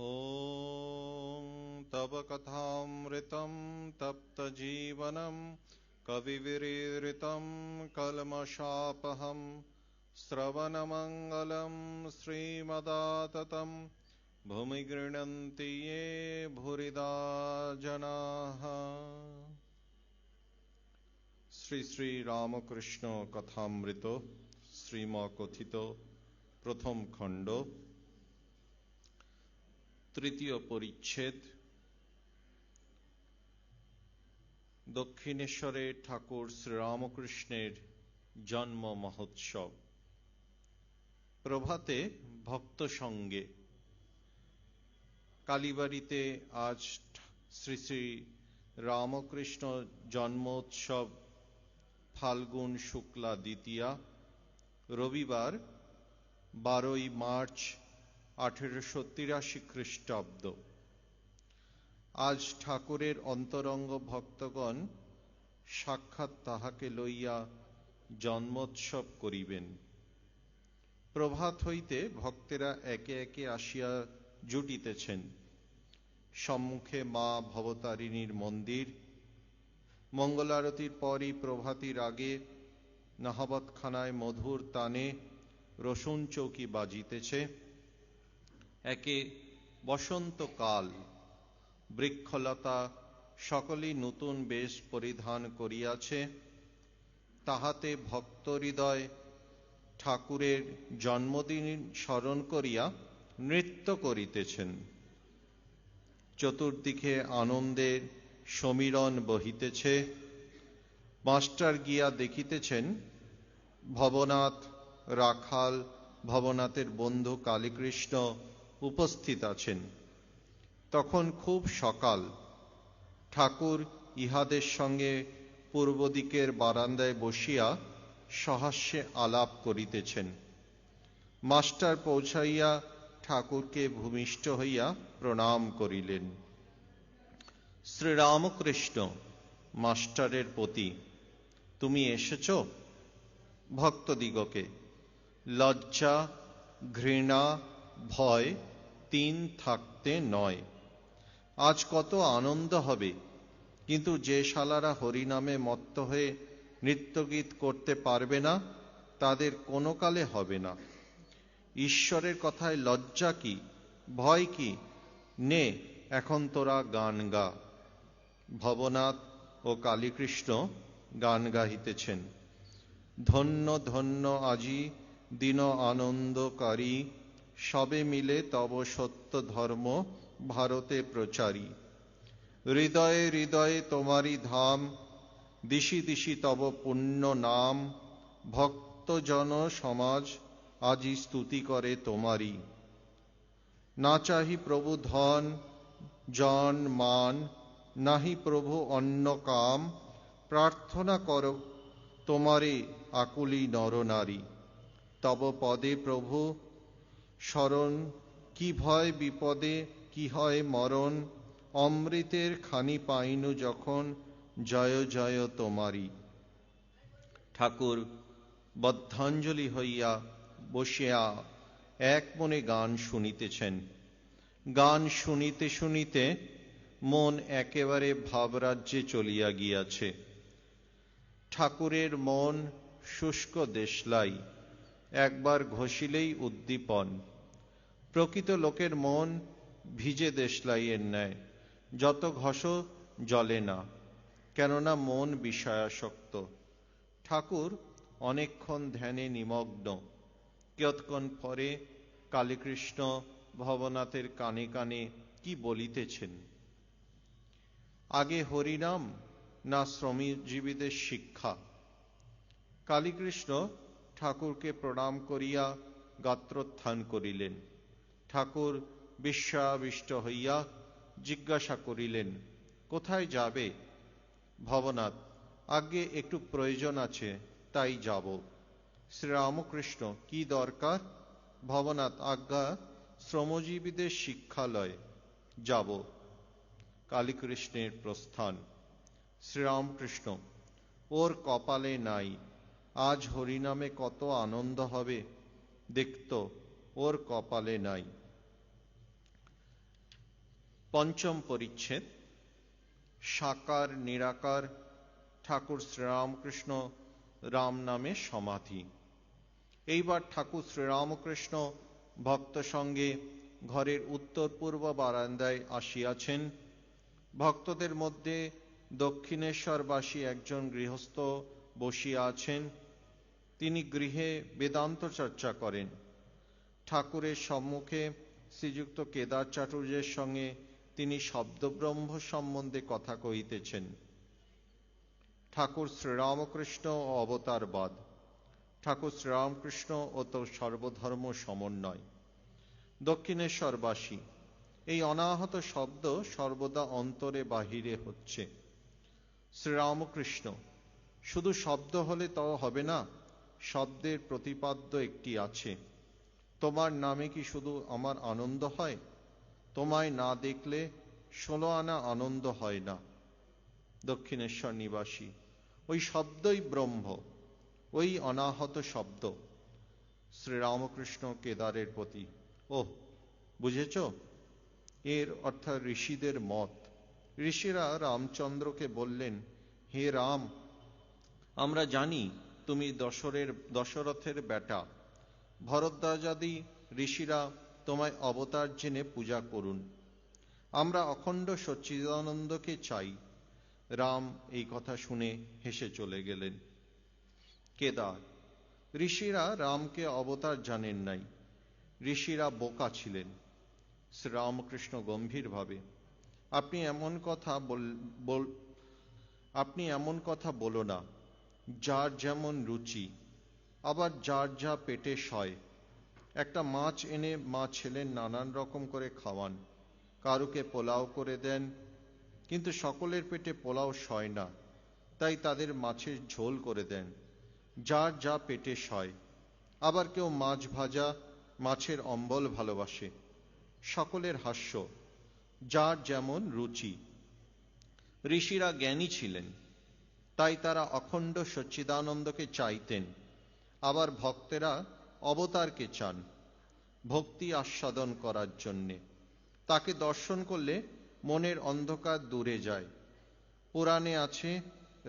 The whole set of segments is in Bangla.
ॐ तव कथामृतं तप्तजीवनं कविविरीरितं कल्मषापहं श्रवणमङ्गलं श्रीमदाततं भूमि गृह्णन्ति ये भूरिदा जनाः। श्री श्री रामकृष्ण कथामृत श्रीमकथित प्रथम खंड तृतीय परिच्छेद दक्षिणेश्वरे ठाकुर श्रीरामकृष्णेर जन्म महोत्सव। प्रभाते भक्त संगे कालीबाड़ीते आज श्री श्री रामकृष्ण जन्मोत्सव फाल्गुन शुक्ला द्वितीया रविवार 12 मार्च 1883 ख्रीष्टाब्द। आज ठाकुरेर अंतरंग भक्तगण साक्षात् ताहाके लइया जन्मोत्सव करिबेन। प्रभात हইতে भक्तेरा एके एके आसिया जुटितेछेन। सम्मुखे मा भवतारिणीर मंदिर। मंगल आरतिर परই प्रभातीर आगे नाहाबतखानाय मधुर ताने रसुन चौकी बाजितेছে। एके बसन्तकाल बृक्षलता सकलेई नतून बेश परिधान करियाছে। ताहाते भक्त हृदय ठाकुरेर जन्मदिन स्मरण करिया नृत्य करितेছেন। चतुर्दिके आनंदेर समीरण बहितेছে। मास्टार गिया देखितेছেন भवनाथ राखाल भवनाथेर बंधु कालीकृष्ण उपस्थित आছেন। तखन खूब सकाल। ठाकुर इहादेर संगे पूर्व दिकेर बारान्दाय बसिया सहास्ये आलाप करितेছেন। मास्टार पौঁছাইয়া ठाकुरके भूमिष्ठ हইয়া प्रणाम करिलेन। श्रीरामकृष्ण मास्टारेर प्रति तुमी एसेছো? भक्तदिगके लज्जा घृणा भय तीन थाकते नय। आज कत आनंद हबे, किन्तु जे शालारा हरिनामे मत्त हये नृत्यगीत करते पारबे ना तादेर कोनो काले हबे ना। ईश्वरेर कथाय लज्जा की भय की? ने एखन तोरा गान गा। भवनाथ ओ कालीकृष्ण गान गाहितेছেন। धन्य धन्य आजी दिन आनंदकारी सबे मिले तब सत्य धर्म भारते प्रचारी। हृदय हृदय तुम्हारी धाम दिशि दिशि तब पुण्य नाम। भक्त जन समाज आजी स्तुति करे तुम्हारी। ना चाहि प्रभु धन जन मान नाहि प्रभु अन्न काम। प्रार्थना करो तुम्हारे आकुली नर नारी। तब पदे प्रभु शरण की भय विपदे की हय मरण। अमृतेर खानी पाइनु जखन जय जय तुम्हारी। ठाकुर बद्धांजलि हইয়া बसिया एक मने गान शुनितेছেন। गान शुनिते शुनिते मन एकेबारे भावराज्ये चलिया गियाছে। ठाकुरेर मन शुष्क देशलाई, एकबार घषिलेई उद्दीपन। प्रकृत लोकेर मन भिजे देशलाइয়ের न्याय, যত ঘষো জলে না, কেননা মন বিষয়াসক্ত। ঠাকুর অনেকক্ষণ ধ্যানে নিমগ্ন। কিয়ৎক্ষণ পরে কালীকৃষ্ণ ভবনাথের কানে কানে কি বলিতেছেন। আগে হরিনাম না শ্রমজীবীদের শিক্ষা? কালীকৃষ্ণ ঠাকুরকে প্রণাম করিয়া গাত্রোত্থান করিলেন। ঠাকুর বিস্ময়াবিষ্ট হইয়া জিজ্ঞাসা করিলেন, কোথায় যাবে? ভবনাথ, আগে একটু প্রয়োজন আছে, তাই যাব। শ্রীরামকৃষ্ণ, কি দরকার? ভবনাথ, আজ্ঞা, শ্রমজীবীদের শিক্ষালয় যাব। কালীকৃষ্ণের প্রস্থান। শ্রীরামকৃষ্ণ, ওর কপালে নাই। আজ হরিনামে কত আনন্দ হবে দেখতো, ওর কপালে নাই। পঞ্চম পরিচ্ছেদ, সাকার নিরাকার ঠাকুর শ্রীরামকৃষ্ণ রাম নামে সমাধি। এইবার ঠাকুর শ্রীরামকৃষ্ণ ভক্ত সঙ্গে ঘরের উত্তর পূর্ব বারান্দায় আসিয়াছেন। ভক্তদের মধ্যে দক্ষিণেশ্বরবাসী একজন গৃহস্থ বসিয়া আছেন। তিনি গৃহে বেদান্ত চর্চা করেন। ঠাকুরের সম্মুখে শ্রীযুক্ত কেদার চাটুর্যের সঙ্গে তিনি শব্দব্রহ্ম সম্বন্ধে কথা কহিতেছেন। ঠাকুর শ্রীরামকৃষ্ণ ও অবতারবাদ, ঠাকুর শ্রীরামকৃষ্ণ ও তো সর্বধর্ম সমন্বয়। দক্ষিণেশ্বরবাসী, এই অনাহত শব্দ সর্বদা অন্তরে বাহিরে হচ্ছে। শ্রীরামকৃষ্ণ, শুধু শব্দ হলে তো হবে না, শব্দের প্রতিপাদ্য একটি আছে। তোমার নামে কি শুধু আমার আনন্দ হয়? তোমায় না দেখলে 16 আনা আনন্দ হয় না। দক্ষিণেশ্বর নিবাসী, ওই শব্দই ব্রহ্ম, ওই অনাহত শব্দ। শ্রীরামকৃষ্ণ কেদারের প্রতি, ওহ, বুঝেছ? এর অর্থাৎ ঋষিদের মত। ঋষিরা রামচন্দ্রকে বললেন, হে রাম, আমরা জানি তুমি দশরথের বেটা। ভরদ্বাজাদি ঋষিরা তোমায় অবতার জেনে পূজা করুন। আমরা অখণ্ড সচ্চিদানন্দকে চাই। রাম এই কথা শুনে হেসে চলে গেলেন। কেদার, ঋষিরা রামকে অবতার জানেন নাই, ঋষিরা বোকা ছিলেন। শ্রীরামকৃষ্ণ গম্ভীরভাবে, আপনি এমন কথা বলো না। যার যেমন রুচি, আবার যার যা পেটে সয়। একটা মাছ এনে মা ছেলের নানান রকম করে খাওয়ান, কারুকে পোলাও করে দেন, কিন্তু সকলের পেটে পোলাও সয় না, তাই তাদের মাছের ঝোল করে দেন। যার যা পেটে সয়। আবার কেউ মাছ ভাজা, মাছের অম্বল ভালোবাসে। সকলের হাস্য, যার যেমন রুচি। ঋষিরা জ্ঞানী ছিলেন, তাই তারা অখণ্ড সচ্চিদানন্দকে চাইতেন। আবার ভক্তেরা অবতারকে চান ভক্তি আস্বাদন করার জন্যে। তাকে দর্শন করলে মনের অন্ধকার দূরে যায়। পুরাণে আছে,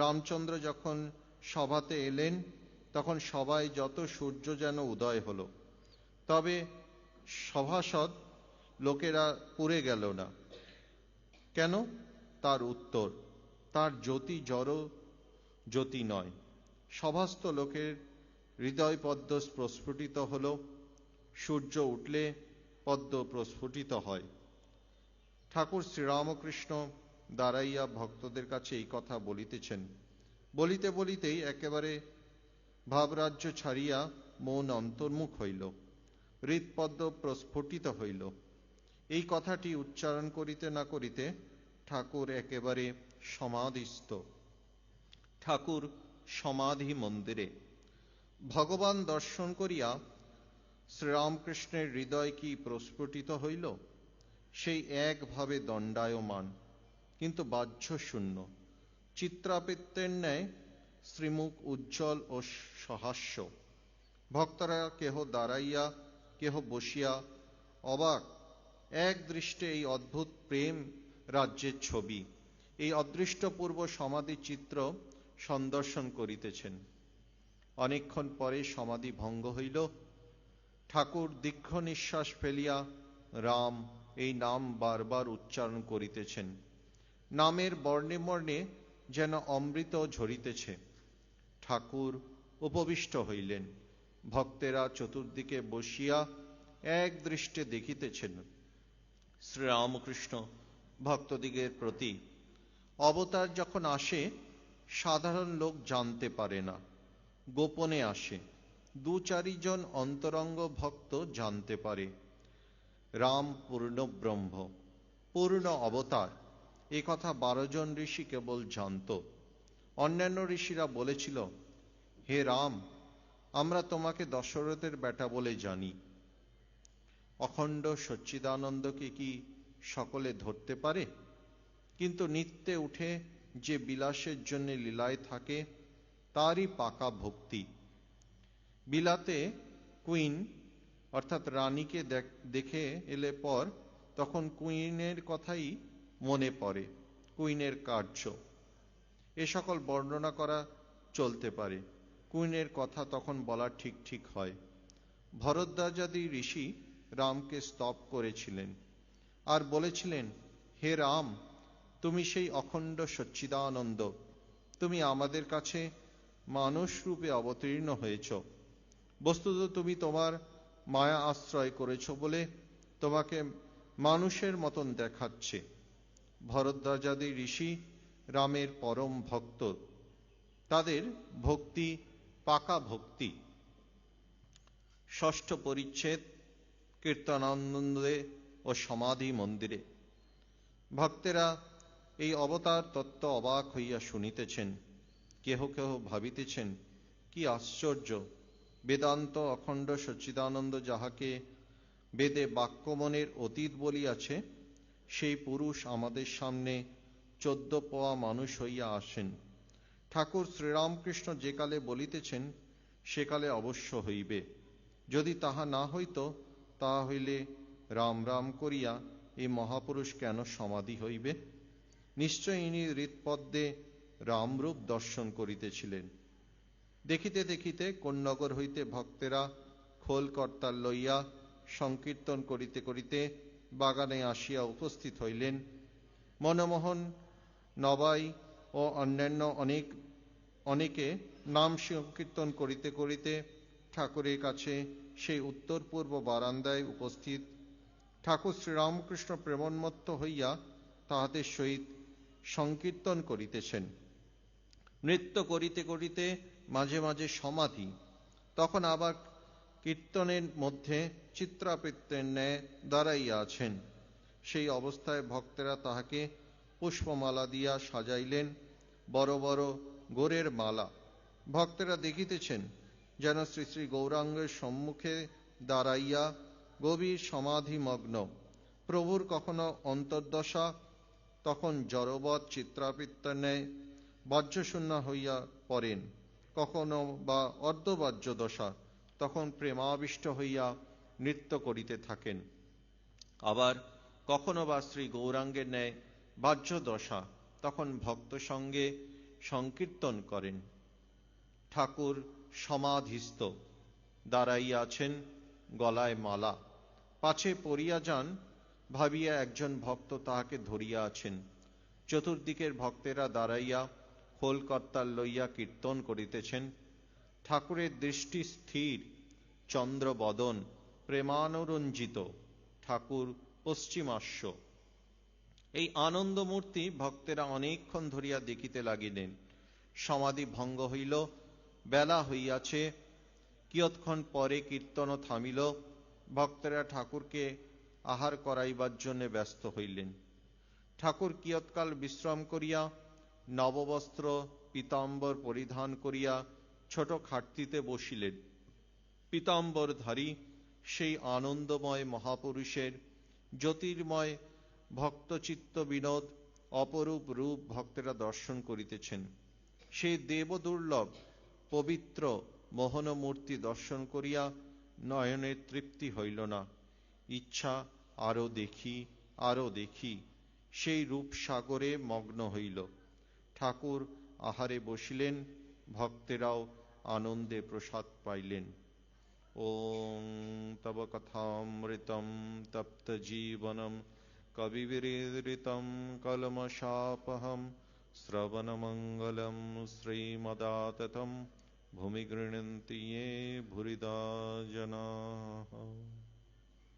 রামচন্দ্র যখন সভাতে এলেন তখন সবাই যত সূর্য যেন উদয় হলো, তবে সভাসদ লোকেরা পুড়ে গেল না। কেন? তার উত্তর, তার জ্যোতি জড় জ্যোতি নয়। সভাস্থ লোকের হৃদয় পদ্ম প্রস্ফুটিত হল। সূর্য উঠলে পদ্ম প্রস্ফুটিত হয়। ঠাকুর শ্রীরামকৃষ্ণ দাঁড়াইয়া ভক্তদের কাছে এই কথা বলিতেছেন। বলিতে বলিতেই একেবারে ভাবরাজ্য ছাড়িয়া মন অন্তর্মুখ হইল, হৃৎপদ্ম প্রস্ফুটিত হইল। এই কথাটি উচ্চারণ করিতে না করিতে ঠাকুর একেবারে সমাধিস্থ। ঠাকুর সমাধি মন্দিরে। ভগবান দর্শন করিয়া শ্রীরামকৃষ্ণের হৃদয় কি প্রস্ফুটিত হইল? সেই একভাবে দণ্ডায়মান, কিন্তু বাহ্য শূন্য। চিত্রাপিত্যের ন্যায় শ্রীমুখ উজ্জ্বল ও সহাস্য। ভক্তরা কেহ দাঁড়াইয়া, কেহ বসিয়া অবাক এক দৃষ্টে এই অদ্ভুত প্রেম রাজ্যের ছবি, এই অদৃষ্টপূর্ব সমাধি চিত্র সন্দর্শন করিতেছেন। অনেকক্ষণ পরে সমাধি ভঙ্গ হইল। ঠাকুর দীর্ঘ নিঃশ্বাস ফেলিয়া রাম এই নাম বারবার উচ্চারণ করিতেছেন। নামের বর্ণে বর্ণে যেন অমৃত ঝরিতেছে। ঠাকুর উপবিষ্ট হইলেন। ভক্তেরা চতুর্দিকে বসিয়া এক দৃষ্টে দেখিতেছেন। শ্রীরামকৃষ্ণ ভক্তদিগের প্রতি, অবতার যখন আসে সাধারণ লোক জানতে পারে না, গোপনে আসে। 2-4 জন অন্তরঙ্গ ভক্ত জানতে পারে। রাম পূর্ণ ব্রহ্ম, পূর্ণ অবতার, এ কথা 12 জন ঋষি কেবল জানত। অন্যান্য ঋষিরা বলেছিল, হে রাম, আমরা তোমাকে দশরথের বেটা বলে জানি। অখণ্ড সচ্চিদানন্দকে কি সকলে ধরতে পারে? কিন্তু নিত্যে উঠে যে বিলাসের জন্য লীলায় থাকে, তারই পাকা ভক্তি। বিলাতে কুইন অর্থাৎ রানীকে দেখে এলে পর তখন কুইনের কথাই মনে পড়ে, কুইনের কার্য। এ সকল বর্ণনা করা চলতে পারে, কুইনের কথা তখন বলা ঠিক ঠিক হয়। ভরদ্বাজাদি ঋষি রামকে স্তব করেছিলেন আর বলেছিলেন, হে রাম, তুমি সেই অখণ্ড সচ্চিদানন্দ, তুমি আমাদের কাছে মানুষ রূপে অবতীর্ণ হয়েছ। বস্তুত তুমি তোমার মায়া আশ্রয় করেছ বলে তোমাকে মানুষের মতন দেখাচ্ছে। ভরদ্বাজাদি ঋষি রামের পরম ভক্ত, তাদের ভক্তি পাকা ভক্তি। ষষ্ঠ পরিচ্ছেদ, কীর্তনানন্দে ও সমাধি মন্দিরে। ভক্তেরা এই অবতার তত্ত্ব অবাক হইয়া শুনিতেছেন। কেহ কেহ ভাবিতেছেন, কি আশ্চর্য! বেদান্ত অখণ্ড সচ্চিদানন্দ যাহাকে বেদে বাক্যমনের অতীত বলিয়াছে, সেই পুরুষ আমাদের সামনে 14 পোয়া মানুষ হইয়া আসেন। ঠাকুর শ্রীরামকৃষ্ণ যে কালে বলিতেছেন, সেকালে অবশ্য হইবে। যদি তাহা না হইত, তাহা হইলে রাম রাম করিয়া এই মহাপুরুষ কেন সমাধি হইবে? নিশ্চয় ইনি হৃৎপদ্মে রামরূপ দর্শন করিতেছিলেন। দেখিতে দেখিতে কোন্নগর হইতে ভক্তেরা খোল করতাল লইয়া সংকীর্তন করিতে করিতে বাগানে আসিয়া উপস্থিত হইলেন। মনমোহন, নবাই ও অন্যান্য অনেকে নাম সংকীর্তন করিতে করিতে ঠাকুরের কাছে সেই উত্তর পূর্ব বারান্দায় উপস্থিত। ঠাকুর শ্রীরামকৃষ্ণ প্রেমোন্মত্ত হইয়া তাহাদের সহিত সংকীর্তন করিতেছেন। নৃত্য করিতে করিতে মাঝে মাঝে সমাধি, তখন আবার কীর্তনের মধ্যে চিত্রাবৃত্তের ন্যায় দাঁড়াইয়া আছেন। সেই অবস্থায় ভক্তেরা তাহাকে পুষ্পমালা দিয়া সাজাইলেন, বড় বড় গোরের মালা। ভক্তেরা দেখিতেছেন যেন শ্রী শ্রী গৌরাঙ্গের সম্মুখে দাঁড়াইয়া গভীর সমাধিমগ্ন। প্রভুর কখনো অন্তর্দশা, তখন জড়বৎ চিত্রাবৃত্তের ন্যায় বাহ্যশূন্য হইয়া পড়েন, কখনো বা অর্ধবাহ্য দশা, তখন প্রেমাবিষ্ট হইয়া নৃত্য করিতে থাকেন। আবার কখনো বা শ্রী গৌরাঙ্গের ন্যায় বাহ্য দশা, তখন ভক্ত সঙ্গে সংকীর্তন করেন। ঠাকুর সমাধিস্থ দাঁড়াইয়া আছেন, গলায় মালা। পাছে পড়িয়া যান ভাবিয়া একজন ভক্ত তাহাকে ধরিয়া আছেন। চতুর্দিকের ভক্তেরা দাঁড়াইয়া খোল করতাল লইয়া কীর্তন করিতেছেন। ঠাকুরের দৃষ্টি স্থির, চন্দ্রবদন, প্রেমানুরঞ্জিত। ঠাকুর পশ্চিমাস্য। এই আনন্দমূর্তি ভক্তেরা অনেকক্ষণ ধরিয়া দেখিতে লাগিলেন। সমাধি ভঙ্গ হইল, বেলা হইয়াছে। কিয়ৎক্ষণ পরে কীর্তন থামিল। ভক্তেরা ঠাকুরকে আহার করাইবার জন্য ব্যস্ত হইলেন। ঠাকুর কিয়ৎকাল বিশ্রাম করিয়া নববস্ত্র পীতাম্বর পরিধান করিয়া ছোট খাটতিতে বসিলেন। পীতাম্বরধারী সেই আনন্দময় মহাপুরুষের জ্যোতির্ময় ভক্তচিত্ত বিনোদ অপরূপ রূপ ভক্তেরা দর্শন করিতেছেন। সেই দেবদুর্লভ পবিত্র মোহনমূর্তি দর্শন করিয়া নয়নের তৃপ্তি হইল না। ইচ্ছা আরো দেখি, আরো দেখি। সেই রূপসাগরে মগ্ন হইল। ঠাকুর আহারে বসিলেন, ভক্তেরাও আনন্দে প্রসাদ পাইলেন। ওং তব কথামৃতম তপ্ত জীবনম কবিবিরীরিতম কলমশাপহম শ্রবণমঙ্গলম শ্রীমদাততম ভূমি গৃহন্তি ये ভুরিদা জনাঃ।